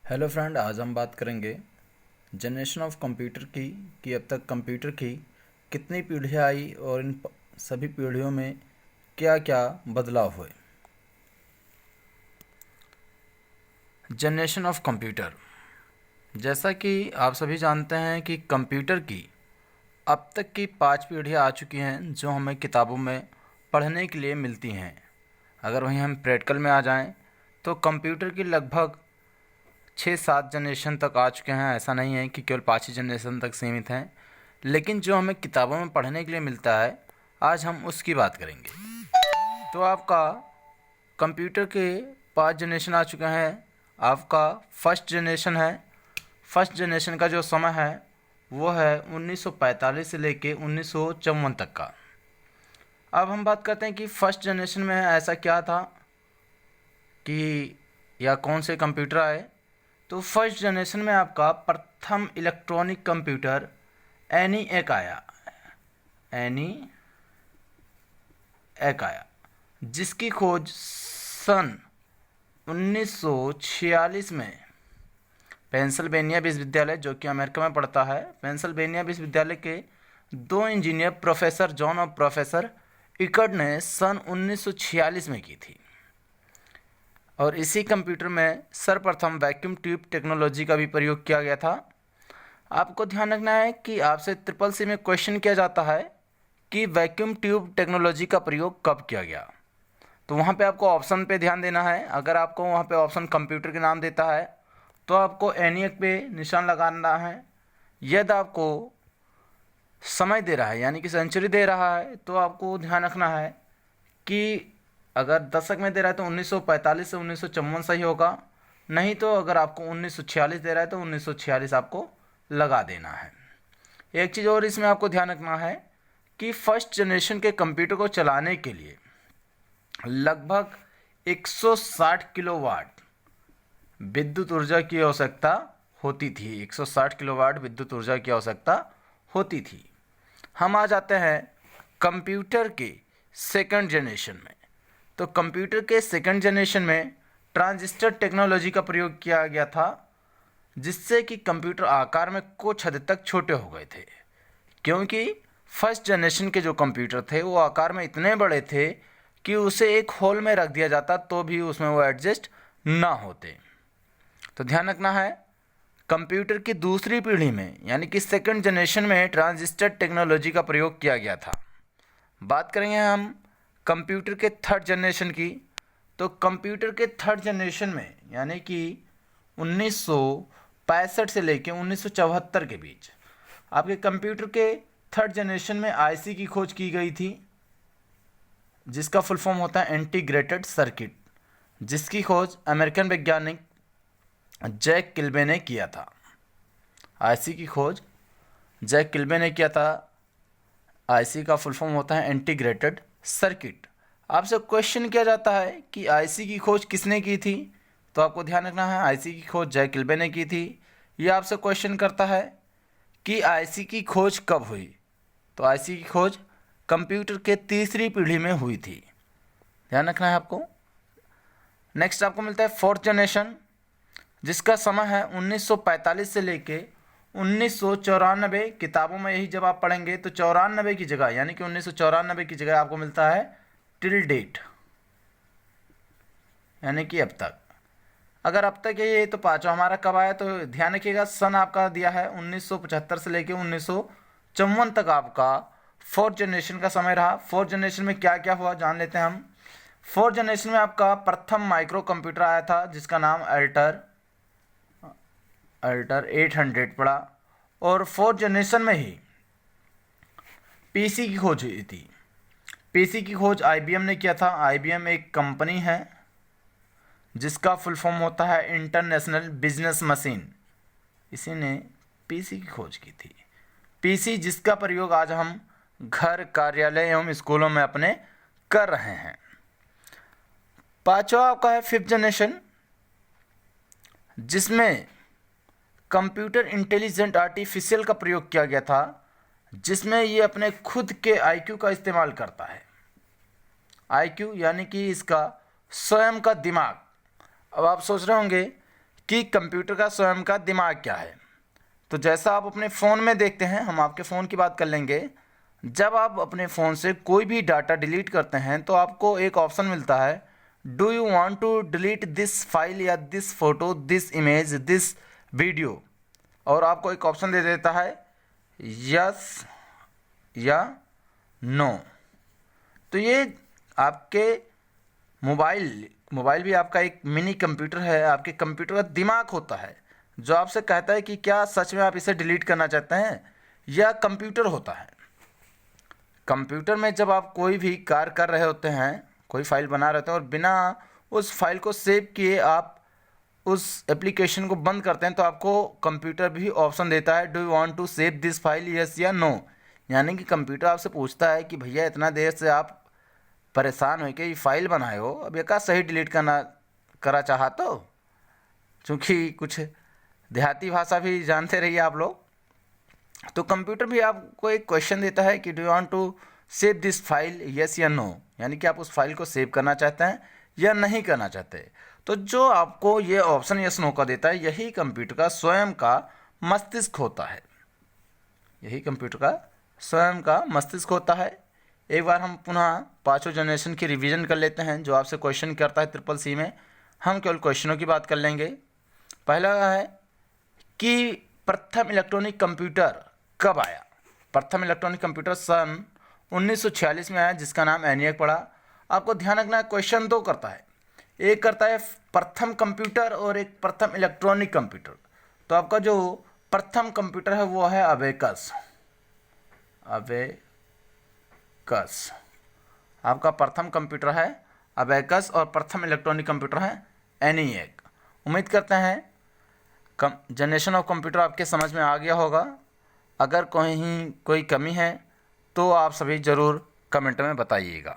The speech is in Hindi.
हेलो फ्रेंड, आज हम बात करेंगे जनरेशन ऑफ कंप्यूटर की कि अब तक कंप्यूटर की कितनी पीढ़ियाँ आई और इन सभी पीढ़ियों में क्या क्या बदलाव हुए। जनरेशन ऑफ कंप्यूटर, जैसा कि आप सभी जानते हैं कि कंप्यूटर की अब तक की 5 पीढ़ियाँ आ चुकी हैं जो हमें किताबों में पढ़ने के लिए मिलती हैं। अगर वहीं हम प्रैक्टिकल में आ जाएं तो कंप्यूटर की लगभग 6-7 जनरेशन तक आ चुके हैं। ऐसा नहीं है कि केवल 5 ही जनरेशन तक सीमित हैं, लेकिन जो हमें किताबों में पढ़ने के लिए मिलता है आज हम उसकी बात करेंगे। तो आपका कंप्यूटर के 5 जनरेशन आ चुके हैं। आपका फर्स्ट जनरेशन है। फर्स्ट जनरेशन का जो समय है वो है 1945 से लेके 1954 तक का। अब हम बात करते हैं कि फर्स्ट जनरेशन में ऐसा क्या था कि या कौन से कंप्यूटर आए। तो फर्स्ट जनरेशन में आपका प्रथम इलेक्ट्रॉनिक कंप्यूटर ENIAC आया। ENIAC आया, जिसकी खोज सन 1946 में पेंसिल्वेनिया विश्वविद्यालय, जो कि अमेरिका में पड़ता है, पेंसिल्वेनिया विश्वविद्यालय के 2 इंजीनियर प्रोफेसर जॉन और प्रोफेसर इकर्ड ने सन 1946 में की थी। और इसी कंप्यूटर में सर्वप्रथम वैक्यूम ट्यूब टेक्नोलॉजी का भी प्रयोग किया गया था। आपको ध्यान रखना है कि आपसे ट्रिपल सी में क्वेश्चन किया जाता है कि वैक्यूम ट्यूब टेक्नोलॉजी का प्रयोग कब किया गया, तो वहाँ पे आपको ऑप्शन पे ध्यान देना है। अगर आपको वहाँ पे ऑप्शन कंप्यूटर के नाम देता है तो आपको ENIAC पे निशान लगाना है। यदि आपको समय दे रहा है यानी कि सेंचुरी दे रहा है तो आपको ध्यान रखना है कि अगर दशक में दे रहा है तो 1945 से 1954 सही होगा, नहीं तो अगर आपको 1946 दे रहा है तो 1946 आपको लगा देना है। एक चीज़ और इसमें आपको ध्यान रखना है कि फर्स्ट जनरेशन के कंप्यूटर को चलाने के लिए लगभग 160 किलोवाट विद्युत ऊर्जा की आवश्यकता होती थी। 160 किलोवाट विद्युत ऊर्जा की आवश्यकता होती थी। हम आ जाते हैं कंप्यूटर के सेकंड जनरेशन में। तो कंप्यूटर के सेकंड जनरेशन में ट्रांजिस्टर टेक्नोलॉजी का प्रयोग किया गया था, जिससे कि कंप्यूटर आकार में कुछ हद तक छोटे हो गए थे, क्योंकि फर्स्ट जनरेशन के जो कंप्यूटर थे वो आकार में इतने बड़े थे कि उसे एक हॉल में रख दिया जाता तो भी उसमें वो एडजस्ट ना होते। तो ध्यान रखना है, कंप्यूटर की दूसरी पीढ़ी में यानी कि सेकंड जनरेशन में ट्रांजिस्टर टेक्नोलॉजी का प्रयोग किया गया था। बात करेंगे हम कंप्यूटर के थर्ड जनरेशन की। तो कंप्यूटर के थर्ड जनरेशन में यानी कि 1965 से लेकर 1974 के बीच आपके कंप्यूटर के थर्ड जनरेशन में IC की खोज की गई थी, जिसका फुल फॉर्म होता है इंटीग्रेटेड सर्किट, जिसकी खोज अमेरिकन वैज्ञानिक जैक किल्बे ने किया था। IC की खोज जैक किल्बे ने किया था। IC का फुल फॉर्म होता है इंटीग्रेटेड सर्किट। आपसे क्वेश्चन किया जाता है कि IC की खोज किसने की थी, तो आपको ध्यान रखना है IC की खोज जैक किल्बे ने की थी। यह आपसे क्वेश्चन करता है कि IC की खोज कब हुई, तो IC की खोज कंप्यूटर के तीसरी पीढ़ी में हुई थी। ध्यान रखना है आपको। नेक्स्ट आपको मिलता है फोर्थ जनरेशन, जिसका समय है 1945 से लेके 1994। किताबों में यही जब आप पढ़ेंगे तो 94 की जगह यानी कि 1994 की जगह आपको मिलता है टिल डेट, यानी कि अब तक। अगर अब तक ये तो पाँचवा हमारा कब आया, तो ध्यान रखिएगा सन आपका दिया है 1975 से लेके 1954 तक आपका फोर्थ जनरेशन का समय रहा। फोर्थ जनरेशन में क्या क्या हुआ जान लेते हैं हम। फोर्थ जनरेशन में आपका प्रथम माइक्रो कंप्यूटर आया था, जिसका नाम अल्टर 800 पड़ा। और फोर्थ जनरेशन में ही PC की खोज हुई थी। PC की खोज IBM ने किया था। IBM एक कंपनी है जिसका फुल फॉर्म होता है इंटरनेशनल बिजनेस मशीन, इसी ने PC की खोज की थी। PC जिसका प्रयोग आज हम घर, कार्यालय एवं स्कूलों में अपने कर रहे हैं। पांचवा आपका है फिफ्थ जनरेशन, जिसमें कंप्यूटर इंटेलिजेंट आर्टिफिशियल का प्रयोग किया गया था, जिसमें ये अपने खुद के IQ का इस्तेमाल करता है। IQ यानी कि इसका स्वयं का दिमाग। अब आप सोच रहे होंगे कि कंप्यूटर का स्वयं का दिमाग क्या है। तो जैसा आप अपने फ़ोन में देखते हैं, हम आपके फ़ोन की बात कर लेंगे। जब आप अपने फ़ोन से कोई भी डाटा डिलीट करते हैं तो आपको एक ऑप्शन मिलता है, do you want to delete this file या this photo, this image, this video, और आपको एक ऑप्शन दे देता है यस या नो। तो ये आपके मोबाइल भी आपका एक मिनी कंप्यूटर है, आपके कंप्यूटर का दिमाग होता है जो आपसे कहता है कि क्या सच में आप इसे डिलीट करना चाहते हैं, या कंप्यूटर होता है। कंप्यूटर में जब आप कोई भी कार्य कर रहे होते हैं, कोई फाइल बना रहे होते हैं और बिना उस फाइल को सेव किए आप उस एप्लीकेशन को बंद करते हैं, तो आपको कंप्यूटर भी ऑप्शन देता है, do you want to save this file, yes या नो। यानी कि कंप्यूटर आपसे पूछता है कि भैया इतना देर से आप परेशान हो के ये फाइल बनाए हो, अब ये का सही डिलीट करा चाहा तो, क्योंकि कुछ देहाती भाषा भी जानते रहिए आप लोग। तो कंप्यूटर भी आपको एक क्वेश्चन देता है कि do you want to save this file, yes या नो, यानी कि आप उस फाइल को सेव करना चाहते हैं या नहीं करना चाहते। तो जो आपको ये ऑप्शन यस नो का देता है, यही कंप्यूटर का स्वयं का मस्तिष्क होता है। यही कंप्यूटर का स्वयं का मस्तिष्क होता है। एक बार हम पुनः पाँचों जनरेशन की रिवीजन कर लेते हैं जो आपसे क्वेश्चन करता है ट्रिपल सी में। हम केवल क्वेश्चनों की बात कर लेंगे। पहला है कि प्रथम इलेक्ट्रॉनिक कंप्यूटर कब आया। प्रथम इलेक्ट्रॉनिक कंप्यूटर सन 1946 में आया, जिसका नाम एनियक पड़ा। आपको ध्यान रखना है, क्वेश्चन दो करता है, एक करता है प्रथम कंप्यूटर और एक प्रथम इलेक्ट्रॉनिक कंप्यूटर। तो आपका जो प्रथम कंप्यूटर है वो है अबेकस। आपका प्रथम कंप्यूटर है अबेकस और प्रथम इलेक्ट्रॉनिक कंप्यूटर है एनियक। उम्मीद करते हैं जनरेशन ऑफ कंप्यूटर आपके समझ में आ गया होगा। अगर कोई कमी है तो आप सभी ज़रूर कमेंट में बताइएगा।